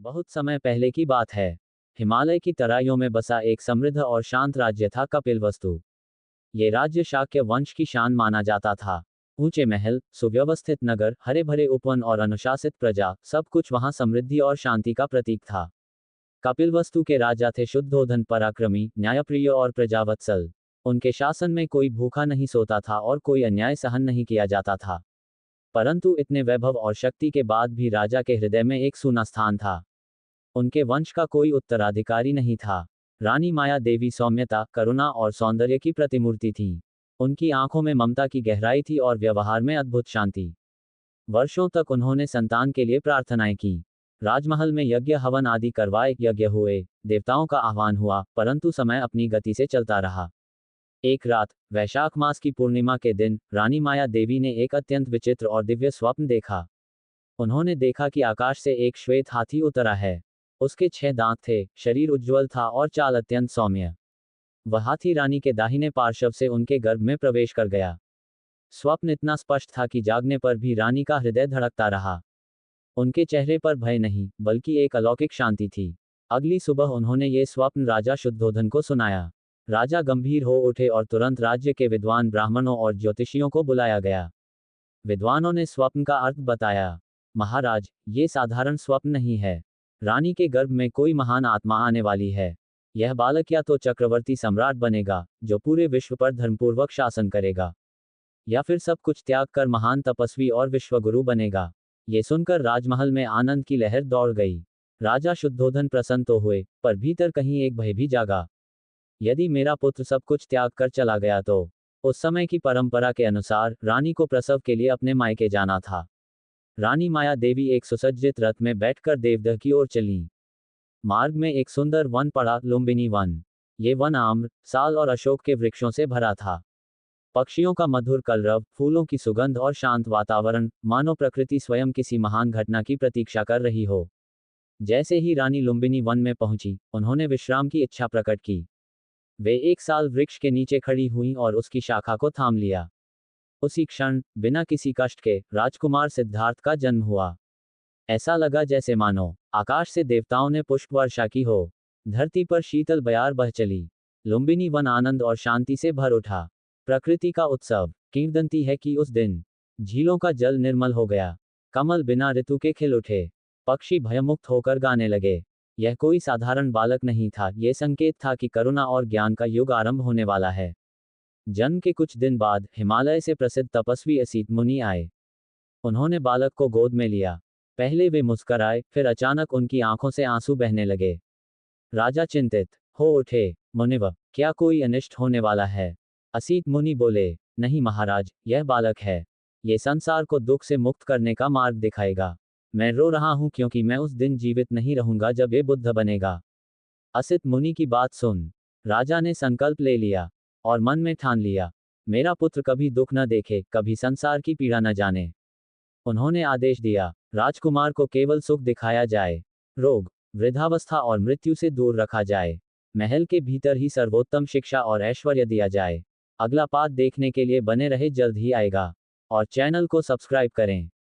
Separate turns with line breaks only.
बहुत समय पहले की बात है। हिमालय की तराइयों में बसा एक समृद्ध और शांत राज्य था कपिलवस्तु। ये राज्य शाक्य वंश की शान माना जाता था। ऊंचे महल, सुव्यवस्थित नगर, हरे भरे उपवन और अनुशासित प्रजा, सब कुछ वहां समृद्धि और शांति का प्रतीक था। कपिलवस्तु के राजा थे शुद्धोधन, पराक्रमी, न्यायप्रिय और प्रजावत्सल। उनके शासन में कोई भूखा नहीं सोता था और कोई अन्याय सहन नहीं किया जाता था। परंतु इतने वैभव और शक्ति के बाद भी राजा के हृदय में एक सूना स्थान था। उनके वंश का कोई उत्तराधिकारी नहीं था। रानी माया देवी सौम्यता, करुणा और सौंदर्य की प्रतिमूर्ति थी। उनकी आंखों में ममता की गहराई थी और व्यवहार में अद्भुत शांति। वर्षों तक उन्होंने संतान के लिए प्रार्थनाएं की। राजमहल में यज्ञ हवन आदि करवाए, यज्ञ हुए, देवताओं का आह्वान हुआ, परंतु समय अपनी गति से चलता रहा। एक रात, वैशाख मास की पूर्णिमा के दिन, रानी माया देवी ने एक अत्यंत विचित्र और दिव्य स्वप्न देखा। उन्होंने देखा कि आकाश से एक श्वेत हाथी उतरा है। उसके 6 दांत थे, शरीर उज्ज्वल था और चाल अत्यंत सौम्य। वह हाथी रानी के दाहिने पार्श्व से उनके गर्भ में प्रवेश कर गया। स्वप्न इतना स्पष्ट था कि जागने पर भी रानी का हृदय धड़कता रहा। उनके चेहरे पर भय नहीं, बल्कि एक अलौकिक शांति थी। अगली सुबह उन्होंने ये स्वप्न राजा शुद्धोधन को सुनाया। राजा गंभीर हो उठे और तुरंत राज्य के विद्वान ब्राह्मणों और ज्योतिषियों को बुलाया गया। विद्वानों ने स्वप्न का अर्थ बताया। महाराज, ये साधारण स्वप्न नहीं है। रानी के गर्भ में कोई महान आत्मा आने वाली है। यह बालक या तो चक्रवर्ती सम्राट बनेगा, जो पूरे विश्व पर धर्मपूर्वक शासन करेगा, या फिर सब कुछ त्याग कर महान तपस्वी और विश्वगुरु बनेगा। ये सुनकर राजमहल में आनंद की लहर दौड़ गई। राजा शुद्धोधन प्रसन्न तो हुए, पर भीतर कहीं एक भय भी जागा। यदि मेरा पुत्र सब कुछ त्याग कर चला गया तो? उस समय की परंपरा के अनुसार रानी को प्रसव के लिए अपने मायके जाना था। रानी माया देवी एक सुसज्जित रथ में बैठकर देवदह की ओर चलीं। मार्ग में एक सुंदर वन पड़ा, लुम्बिनी वन। ये वन आम्र, साल और अशोक के वृक्षों से भरा था। पक्षियों का मधुर कलरव, फूलों की सुगंध और शांत वातावरण, मानो प्रकृति स्वयं किसी महान घटना की प्रतीक्षा कर रही हो। जैसे ही रानी लुम्बिनी वन में पहुंची, उन्होंने विश्राम की इच्छा प्रकट की। वे एक साल वृक्ष के नीचे खड़ी हुईं और उसकी शाखा को थाम लिया। उसी क्षण, बिना किसी कष्ट के, राजकुमार सिद्धार्थ का जन्म हुआ। ऐसा लगा जैसे मानो आकाश से देवताओं ने पुष्प वर्षा की हो। धरती पर शीतल बयार बह चली। लुम्बिनी वन आनंद और शांति से भर उठा। प्रकृति का उत्सव। किंवदंती है कि उस दिन झीलों का जल निर्मल हो गया। कमल बिना ऋतु के खिल उठे। पक्षी भयमुक्त होकर गाने लगे। यह कोई साधारण बालक नहीं था, यह संकेत था कि करुणा और ज्ञान का युग आरंभ होने वाला है। जन्म के कुछ दिन बाद हिमालय से प्रसिद्ध तपस्वी असीत मुनि आए। उन्होंने बालक को गोद में लिया। पहले वे मुस्कराए, फिर अचानक उनकी आंखों से आंसू बहने लगे। राजा चिंतित हो उठे। मुनिवर, क्या कोई अनिष्ट होने वाला है? असीत मुनि बोले, नहीं महाराज, यह बालक है। ये संसार को दुख से मुक्त करने का मार्ग दिखाएगा। मैं रो रहा हूं क्योंकि मैं उस दिन जीवित नहीं रहूंगा जब ये बुद्ध बनेगा। असित मुनि की बात सुन राजा ने संकल्प ले लिया और मन में ठान लिया, मेरा पुत्र कभी दुख न देखे, कभी संसार की पीड़ा न जाने। उन्होंने आदेश दिया, राजकुमार को केवल सुख दिखाया जाए, रोग, वृद्धावस्था और मृत्यु से दूर रखा जाए। महल के भीतर ही सर्वोत्तम शिक्षा और ऐश्वर्य दिया जाए। अगला पार्ट देखने के लिए बने रहे, जल्द ही आएगा। और चैनल को सब्सक्राइब करें।